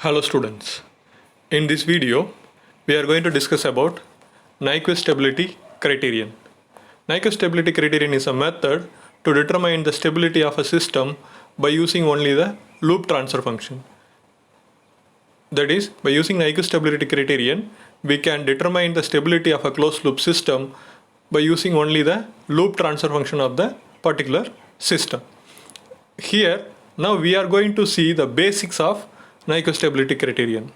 Hello students. In this video, we are going to discuss about Nyquist stability criterion. Nyquist stability criterion is a method to determine the stability of a system by using only the loop transfer function. That is, by using Nyquist stability criterion, we can determine the stability of a closed loop system by using only the loop transfer function of the particular system. Here, now we are going to see the basics of Nyquist stability criterion.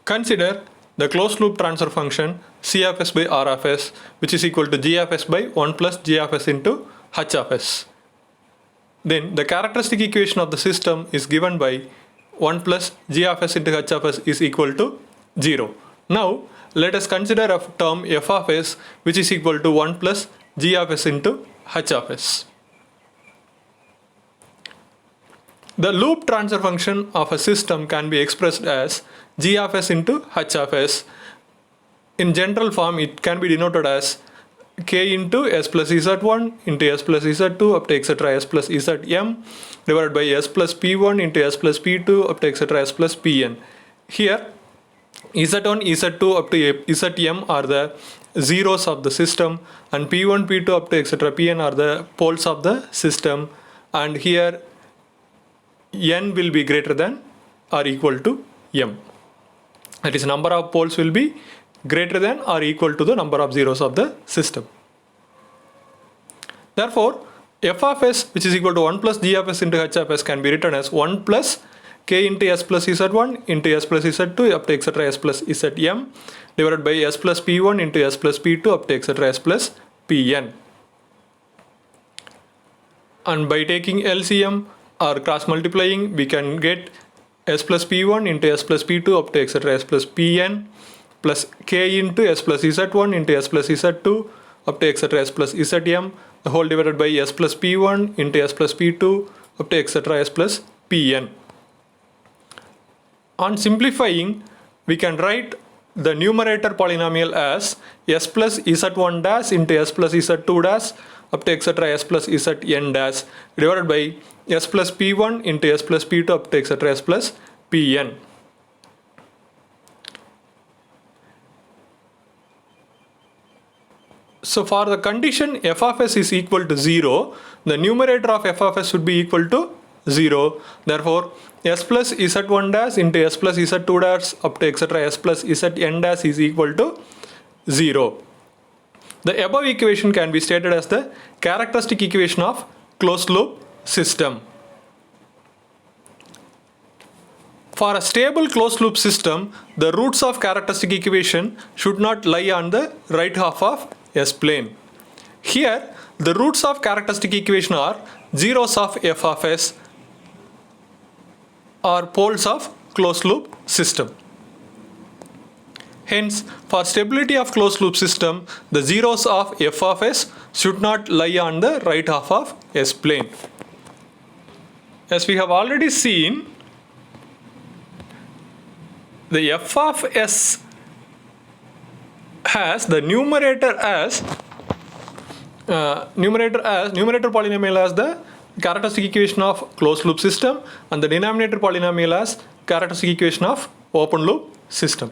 Consider the closed loop transfer function C of s by R of s, which is equal to G of s by 1 plus G of s into H of s. Then the characteristic equation of the system is given by 1 plus G of s into H of s is equal to 0. Now let us consider a term f of s which is equal to 1 plus G of s into H of s. The loop transfer function of a system can be expressed as G of s into H of s. In general form, it can be denoted as k into s plus z1 into s plus z2 up to etc. s plus zm divided by s plus p1 into s plus p2 up to etc. s plus pn. Here z1, z2 up to zm are the zeros of the system, and p1, p2 up to etc. pn are the poles of the system, and here n will be greater than or equal to m. That is, number of poles will be greater than or equal to the number of zeros of the system. Therefore, f of s, which is equal to 1 plus g of s into h of s, can be written as 1 plus k into s plus z1 into s plus z2 up to etc. s plus zm divided by s plus p1 into s plus p2 up to etc. s plus pn. And by taking LCM or cross multiplying, we can get s plus p1 into s plus p2 up to etc. s plus pn plus k into s plus z1 into s plus z2 up to etc. s plus zm, the whole divided by s plus p1 into s plus p2 up to etc. s plus pn. On simplifying, we can write the numerator polynomial as s plus z1 dash into s plus z2 dash up to etc. s plus zn dash divided by s plus p1 into s plus p2 up to etc. s plus pn. So for the condition f of s is equal to 0, the numerator of f of s should be equal to 0. Therefore, s plus z1 dash into s plus z2 dash up to etc. s plus zn dash is equal to 0. The above equation can be stated as the characteristic equation of closed loop system. For a stable closed loop system, the roots of characteristic equation should not lie on the right half of S plane. Here, the roots of characteristic equation are zeros of f of s or poles of closed loop system. Hence, for stability of closed loop system, the zeros of f of s should not lie on the right half of S plane. As we have already seen, the f of s has the numerator polynomial as the characteristic equation of closed loop system, and the denominator polynomial as characteristic equation of open loop system.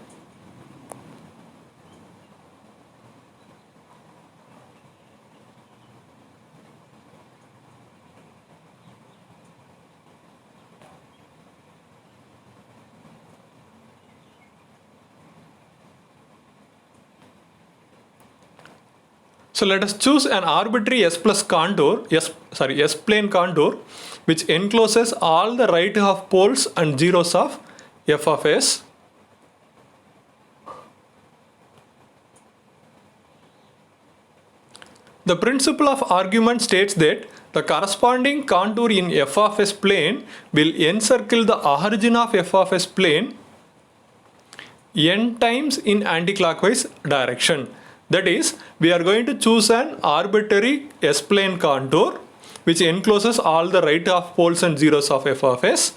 So let us choose an arbitrary S plane contour which encloses all the right half poles and zeros of f of s. The principle of argument states that the corresponding contour in f of s plane will encircle the origin of f of s plane n times in anticlockwise direction. That is, we are going to choose an arbitrary S-plane contour which encloses all the right half poles and zeros of f of s,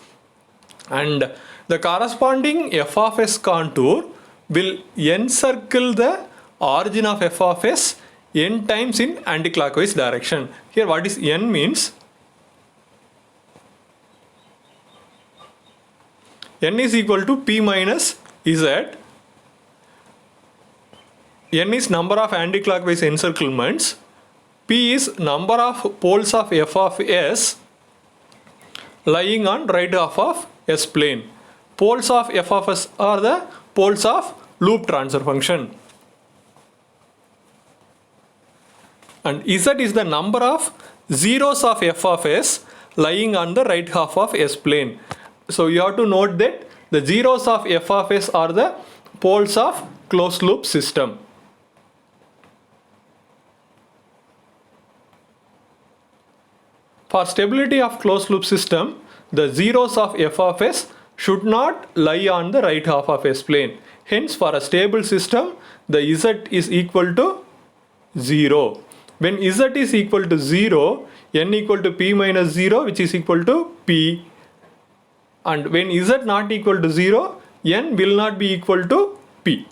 and the corresponding f of s contour will encircle the origin of f of s n times in anticlockwise direction. Here what is n means n is equal to p minus z. N is number of anticlockwise encirclements. P is number of poles of f of s lying on right half of s plane. Poles of f of s are the poles of loop transfer function. And z is the number of zeros of f of s lying on the right half of s plane. So you have to note that the zeros of f of s are the poles of closed loop system. For stability of closed loop system, the zeros of f of s should not lie on the right half of s plane. Hence, for a stable system, the z is equal to 0. When z is equal to 0, n equal to p minus 0, which is equal to p. And when z not equal to 0, n will not be equal to p.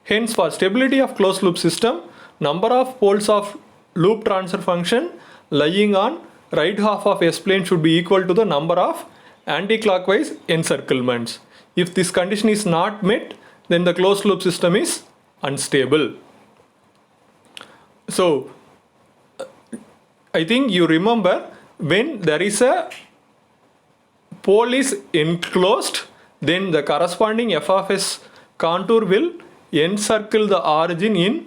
Hence, for stability of closed loop system, number of poles of loop transfer function lying on right half of s plane should be equal to the number of anticlockwise encirclements. If this condition is not met, then the closed loop system is unstable. So I think you remember, when there is a pole is enclosed, then the corresponding f of s contour will encircle the origin in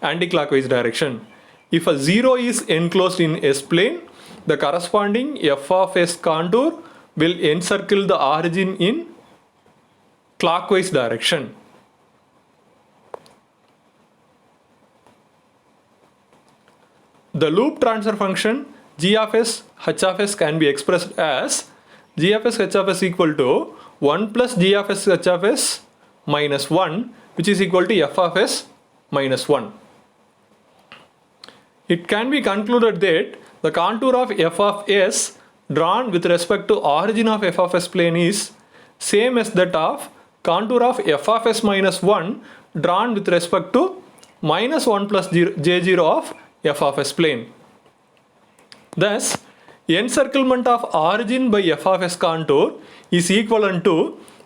anticlockwise direction. If a 0 is enclosed in s plane, the corresponding f of s contour will encircle the origin in clockwise direction. The loop transfer function g of s h of s can be expressed as g of s h of s equal to 1 plus g of s h of s minus 1, which is equal to f of s minus 1. It can be concluded that the contour of f of s drawn with respect to origin of f of s plane is same as that of contour of f of s minus 1 drawn with respect to minus 1 plus j0 of f of s plane. Thus, encirclement of origin by f of s contour is equivalent to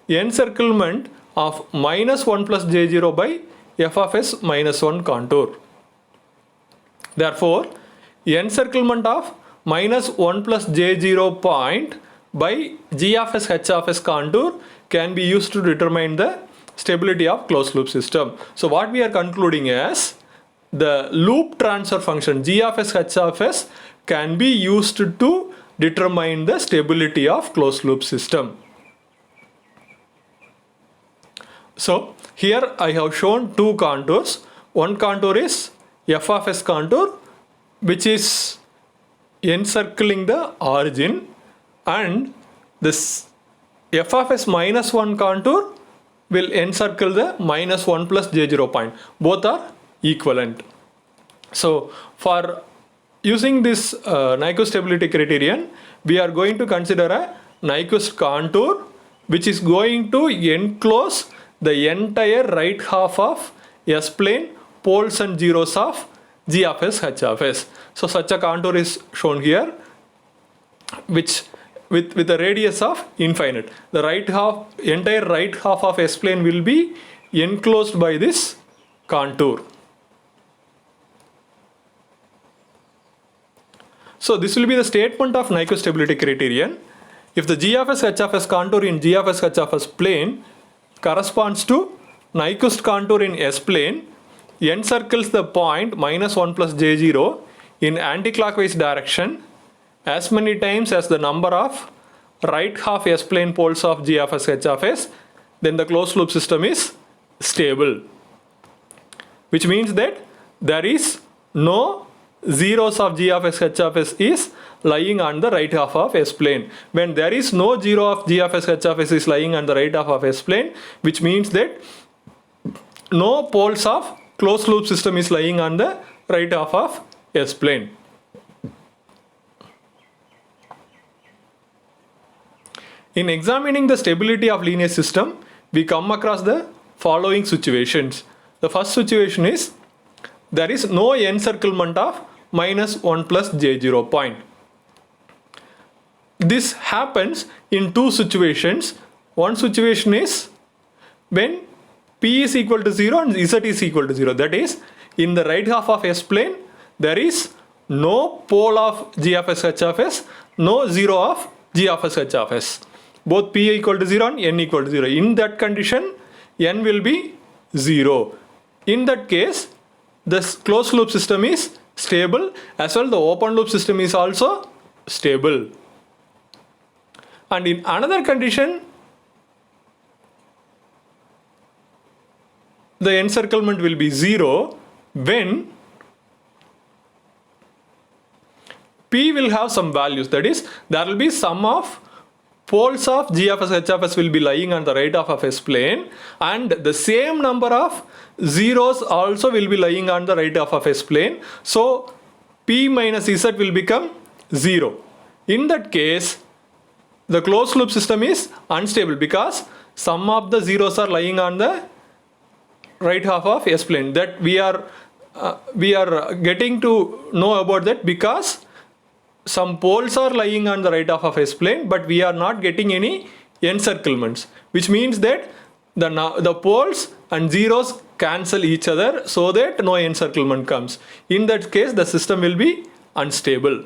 encirclement of minus 1 plus j0 by f of s minus 1 contour. Therefore, encirclement of minus 1 plus j0 point by g of s h of s contour can be used to determine the stability of closed loop system. So what we are concluding is, the loop transfer function g of s h of s can be used to determine the stability of closed loop system. So here I have shown two contours. One contour is f of s contour, which is encircling the origin, and this f of s minus 1 contour will encircle the minus 1 plus j0 point. Both are equivalent. So for using this Nyquist stability criterion, we are going to consider a Nyquist contour which is going to enclose the entire right half of s plane, poles and zeros of g of s h of s. So such a contour is shown here, which with a radius of infinite. The entire right half of s plane will be enclosed by this contour. So this will be the statement of Nyquist stability criterion. If the g of s h of s contour in g of s h of s plane corresponds to Nyquist contour in s plane, encircles the point minus 1 plus j0 in anticlockwise direction as many times as the number of right half s plane poles of g of s h of s, then the closed loop system is stable. Which means that there is no zeros of g of s h of s is lying on the right half of s plane. When there is no zero of g of s h of s is lying on the right half of s plane, which means that no poles of closed loop system is lying on the right half of s plane. In examining the stability of linear system, we come across the following situations. The first situation is, there is no encirclement of minus 1 plus j0 point. this happens in two situations. One situation is when P is equal to 0 and Z is equal to 0. That is, in the right half of S plane, there is no pole of G of S H of S, no 0 of G of S H of S. Both P equal to 0 and N equal to 0. In that condition, N will be 0. In that case, the closed loop system is stable, as well the open loop system is also stable. And in another condition, the encirclement will be 0 when P will have some values. That is, there will be sum of poles of G of S, H of S will be lying on the right half of S plane, and the same number of zeros also will be lying on the right half of S plane. So P minus Z will become 0. In that case, the closed loop system is unstable because some of the zeros are lying on the right half of S plane. That we are getting to know about that because some poles are lying on the right half of S plane, but we are not getting any encirclements, which means that the poles and zeros cancel each other so that no encirclement comes. In that case, the system will be unstable.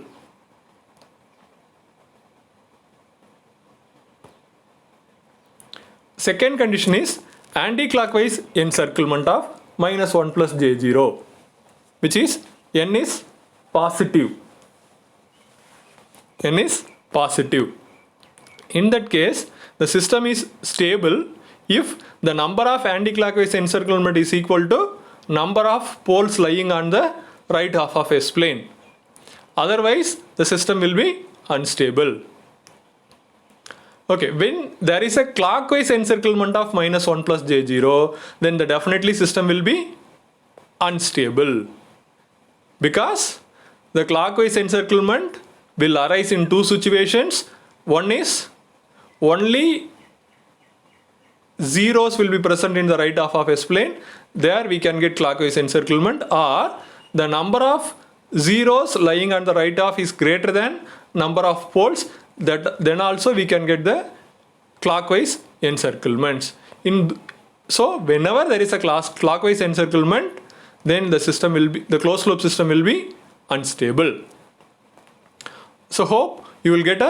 Second condition is anti-clockwise encirclement of minus 1 plus J0, which is N is positive. N is positive. In that case, the system is stable if the number of anti-clockwise encirclement is equal to number of poles lying on the right half of S plane. Otherwise, the system will be unstable. Okay, when there is a clockwise encirclement of minus 1 plus J0, then the definitely system will be unstable because the clockwise encirclement will arise in two situations. One is only zeros will be present in the right half of S plane. There we can get clockwise encirclement, or the number of zeros lying on the right half is greater than number of poles. That then also we can get the clockwise encirclements. So whenever there is a clockwise encirclement, then the closed loop system will be unstable. So hope you will get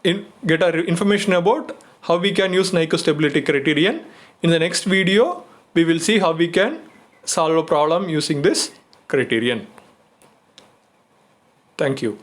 information about how we can use Nyquist stability criterion. In the next video, we will see how we can solve a problem using this criterion. Thank you.